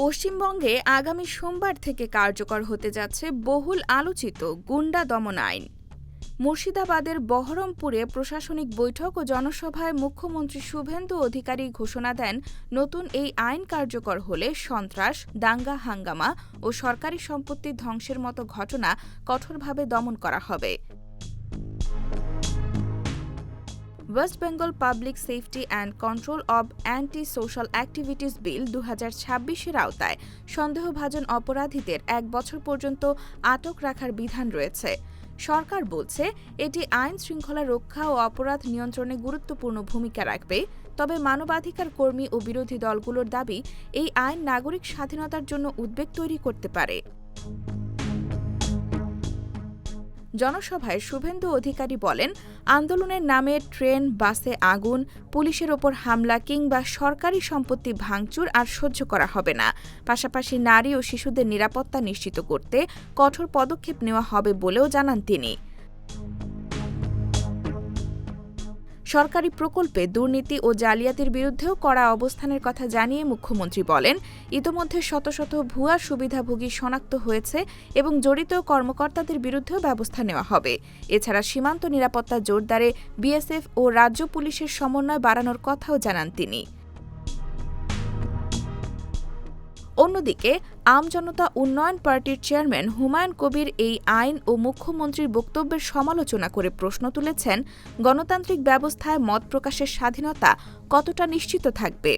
পশ্চিমবঙ্গে আগামী সোমবার থেকে কার্যকর হতে যাচ্ছে বহুল আলোচিত গুন্ডা দমন আইন। মুর্শিদাবাদের বহরমপুরে প্রশাসনিক বৈঠক ও জনসভায় মুখ্যমন্ত্রী শুভেন্দু অধিকারী ঘোষণা দেন, নতুন এই আইন কার্যকর হলে সন্ত্রাস, দাঙ্গা হাঙ্গামা ও সরকারি সম্পত্তি ধ্বংসের মতো ঘটনা কঠোরভাবে দমন করা হবে। West Bengal public safety and control of anti social activities bill ২০২৬-এর আওতায় সন্দেহভাজন অপরাধীদের ১ বছর পর্যন্ত আটক রাখার বিধান রয়েছে। সরকার বলছে, এটি আইন শৃঙ্খলা রক্ষা ও অপরাধ নিয়ন্ত্রণে গুরুত্বপূর্ণ ভূমিকা রাখবে। তবে মানবাধিকার কর্মী ও বিরোধী দলগুলোর দাবি, এই আইন নাগরিক স্বাধীনতার জন্য উদ্বেগ তৈরি করতে পারে। জনসভায় শুভেন্দু অধিকারী বলেন, আন্দোলনের নামে ট্রেন, বাসে আগুন, পুলিশের ওপর হামলা কিংবা সরকারি সম্পত্তি ভাঙচুর আর সহ্য করা হবে না। পাশাপাশি নারী ও শিশুদের নিরাপত্তা নিশ্চিত করতে কঠোর পদক্ষেপ নেওয়া হবে বলেও জানান তিনি। সরকারি প্রকল্পে দুর্নীতি ও জালিয়াতির বিরুদ্ধেও কড়া অবস্থানের কথা জানিয়ে মুখ্যমন্ত্রী বলেন, ইতোমধ্যে শত শত ভুয়া সুবিধাভোগী শনাক্ত হয়েছে এবং জড়িত কর্মকর্তাদের বিরুদ্ধেও ব্যবস্থা নেওয়া হবে। এছাড়া সীমান্ত নিরাপত্তা জোরদারে বিএসএফ ও রাজ্য পুলিশের সমন্বয় বাড়ানোর কথাও জানান তিনি। অন্যদিকে আমজনতা উন্নয়ন পার্টির চেয়ারম্যান হুমায়ুন কবির এই আইন ও মুখ্যমন্ত্রীর বক্তব্যের সমালোচনা করে প্রশ্ন তুলেছেন, গণতান্ত্রিক ব্যবস্থায় মত প্রকাশের স্বাধীনতা কতটা নিশ্চিত থাকবে।